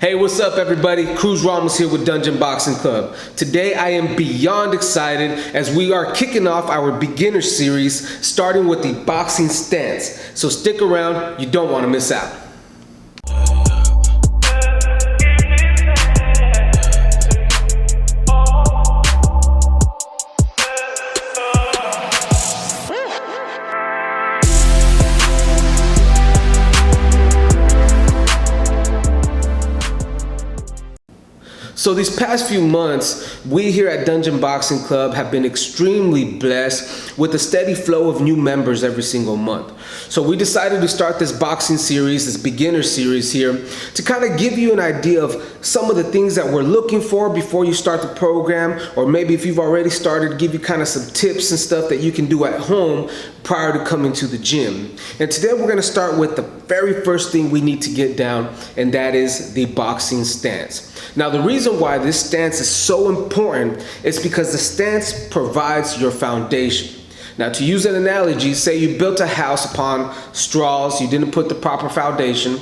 Hey, what's up everybody? Cruz here with Dungeon Boxing Club. Today I am beyond excited as we are kicking off our beginner series starting with the boxing stance. So stick around, you don't want to miss out. So these past few months, we here at Dungeon Boxing Club have been extremely blessed with a steady flow of new members every single month. So we decided to start this boxing series, this beginner series here, to kind of give you an idea of some of the things that we're looking for before you start the program, or maybe if you've already started, give you kind of some tips and stuff that you can do at home prior to coming to the gym. And today we're going to start with the very first thing we need to get down, and that is the boxing stance. Now, the reason why this stance is so important is because the stance provides your foundation. Now, to use an analogy, say you built a house upon straws, you didn't put the proper foundation.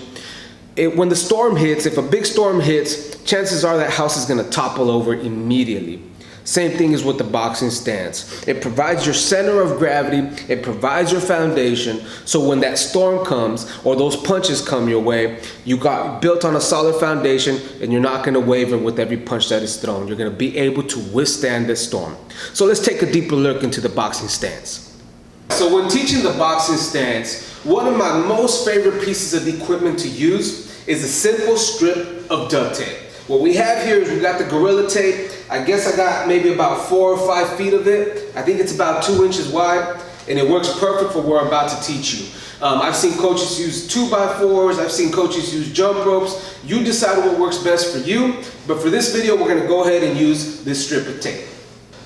When the storm hits, if a big storm hits, chances are that house is going to topple over immediately. Same thing is with the boxing stance. It provides your center of gravity, it provides your foundation, so when that storm comes or those punches come your way, you got built on a solid foundation and you're not going to waver with every punch that is thrown. You're going to be able to withstand this storm. So let's take a deeper look into the boxing stance. So when teaching the boxing stance, one of my most favorite pieces of equipment to use is a simple strip of duct tape. What we have here is we got the Gorilla Tape. I guess I got maybe about 4 or 5 feet of it. I think it's about 2 inches wide, and it works perfect for what I'm about to teach you. I've seen coaches use 2x4s, I've seen coaches use jump ropes. You decide what works best for you, but for this video, we're gonna go ahead and use this strip of tape.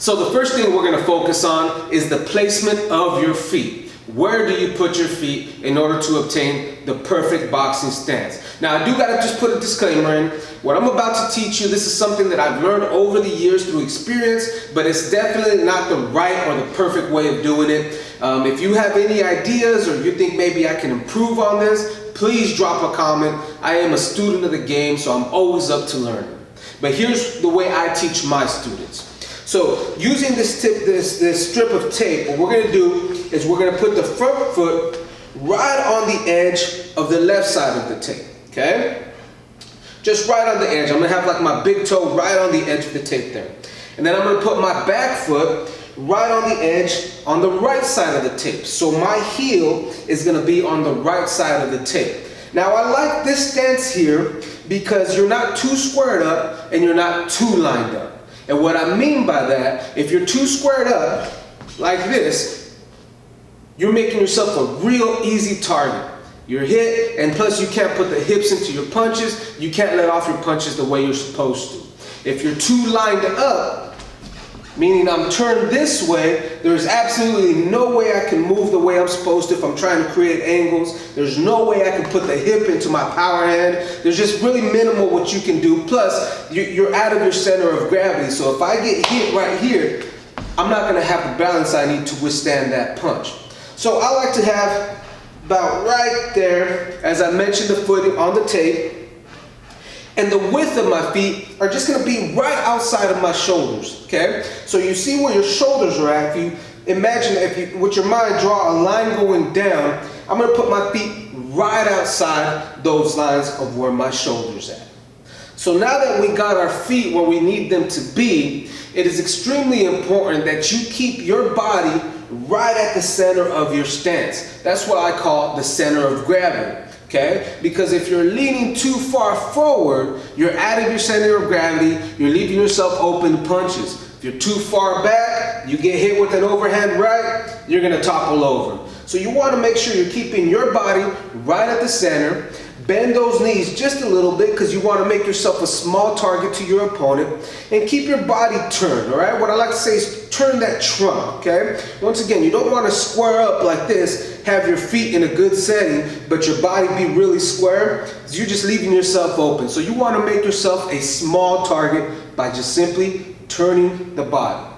So the first thing we're gonna focus on is the placement of your feet. Where do you put your feet in order to obtain the perfect boxing stance? Now, I do gotta just put a disclaimer in. What I'm about to teach you, this is something that I've learned over the years through experience, but it's definitely not the right or the perfect way of doing it. If you have any ideas or you think maybe I can improve on this, please drop a comment. I am a student of the game, so I'm always up to learning. But here's the way I teach my students. So using this strip of tape, what we're gonna do is we're gonna put the front foot right on the edge of the left side of the tape, okay? Just right on the edge. I'm gonna have like my big toe right on the edge of the tape there. And then I'm gonna put my back foot right on the edge on the right side of the tape. So my heel is gonna be on the right side of the tape. Now I like this stance here because you're not too squared up and you're not too lined up. And what I mean by that, if you're too squared up like this, you're making yourself a real easy target. You're hit, and plus you can't put the hips into your punches. You can't let off your punches the way you're supposed to. If you're too lined up, meaning I'm turned this way, there's absolutely no way I can move the way I'm supposed to if I'm trying to create angles. There's no way I can put the hip into my power hand. There's just really minimal what you can do. Plus, you're out of your center of gravity. So if I get hit right here, I'm not going to have the balance I need to withstand that punch. So I like to have about right there, as I mentioned, the footing on the tape. And the width of my feet are just going to be right outside of my shoulders, okay? So you see where your shoulders are at. If you imagine, if you, with your mind, draw a line going down, I'm going to put my feet right outside those lines of where my shoulders are at. So now that we got our feet where we need them to be, it is extremely important that you keep your body right at the center of your stance. That's what I call the center of gravity. Okay? Because if you're leaning too far forward, you're out of your center of gravity, you're leaving yourself open to punches. If you're too far back, you get hit with an overhand right, you're gonna topple over. So you wanna make sure you're keeping your body right at the center. Bend those knees just a little bit because you want to make yourself a small target to your opponent, and keep your body turned, all right? What I like to say is turn that trunk, okay? Once again, you don't want to square up like this, have your feet in a good setting, but your body be really square. You're just leaving yourself open. So you want to make yourself a small target by just simply turning the body.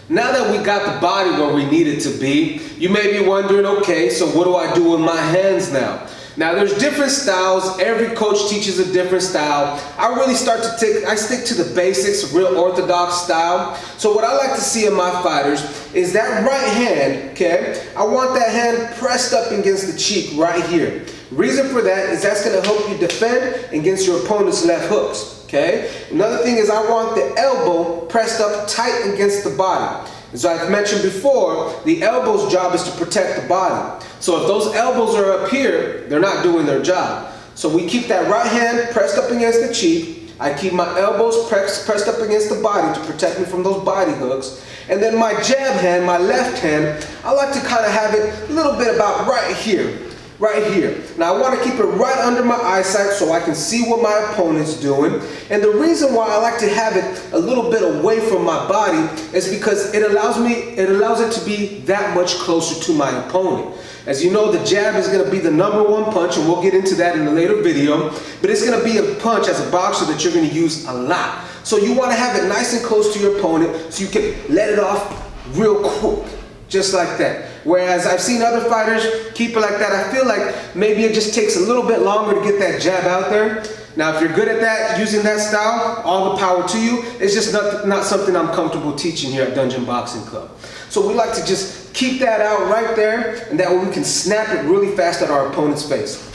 Now that we got the body where we need it to be, you may be wondering, okay, so what do I do with my hands now? Now there's different styles. Every coach teaches a different style. I stick to the basics, real orthodox style. So what I like to see in my fighters is that right hand, okay? I want that hand pressed up against the cheek right here. Reason for that is that's gonna help you defend against your opponent's left hooks, okay? Another thing is I want the elbow pressed up tight against the body. As I've mentioned before, the elbow's job is to protect the body. So if those elbows are up here, they're not doing their job. So we keep that right hand pressed up against the cheek. I keep my elbows pressed up against the body to protect me from those body hooks. And then my jab hand, my left hand, I like to kind of have it a little bit about right here. Right here. Now I want to keep it right under my eyesight so I can see what my opponent's doing. And the reason why I like to have it a little bit away from my body is because it allows it to be that much closer to my opponent. As you know, the jab is going to be the #1 punch, and we'll get into that in a later video. But it's going to be a punch as a boxer that you're going to use a lot. So you want to have it nice and close to your opponent so you can let it off real quick. Just like that. Whereas I've seen other fighters keep it like that. I feel like maybe it just takes a little bit longer to get that jab out there. Now, if you're good at that, using that style, all the power to you. It's just not something I'm comfortable teaching here at Dungeon Boxing Club. So we like to just keep that out right there, and that way we can snap it really fast at our opponent's face.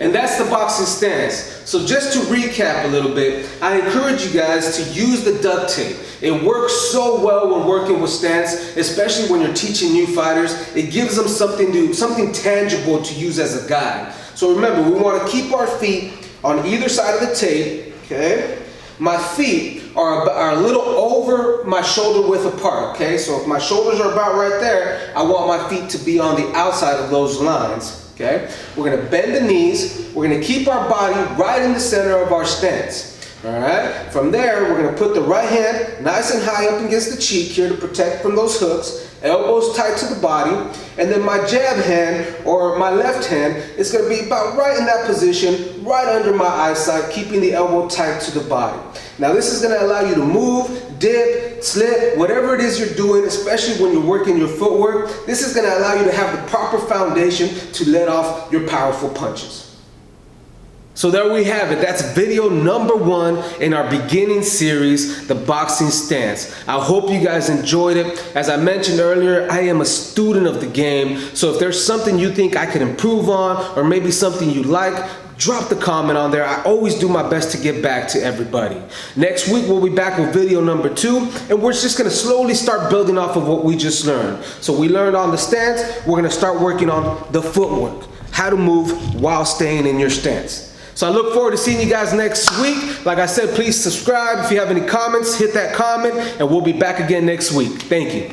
And that's the boxing stance. So just to recap a little bit, I encourage you guys to use the duct tape. It works so well when working with stance, especially when you're teaching new fighters. It gives them something tangible to use as a guide. So remember, we want to keep our feet on either side of the tape, okay? My feet are a little over my shoulder width apart, okay? So if my shoulders are about right there, I want my feet to be on the outside of those lines. Okay? We're going to bend the knees. We're going to keep our body right in the center of our stance. All right? From there, we're going to put the right hand nice and high up against the cheek here to protect from those hooks. Elbows tight to the body. And then my jab hand, or my left hand, is going to be about right in that position, right under my eyesight, keeping the elbow tight to the body. Now this is going to allow you to move, dip, slip, whatever it is you're doing, especially when you're working your footwork. This is going to allow you to have the proper foundation to let off your powerful punches. So there we have it. That's video #1 in our beginning series, the boxing stance. I hope you guys enjoyed it. As I mentioned earlier, I am a student of the game. So if there's something you think I could improve on, or maybe something you like, drop the comment on there. I always do my best to get back to everybody. Next week, we'll be back with video #2, and we're just gonna slowly start building off of what we just learned. So we learned on the stance, we're gonna start working on the footwork, how to move while staying in your stance. So I look forward to seeing you guys next week. Like I said, please subscribe. If you have any comments, hit that comment, and we'll be back again next week. Thank you.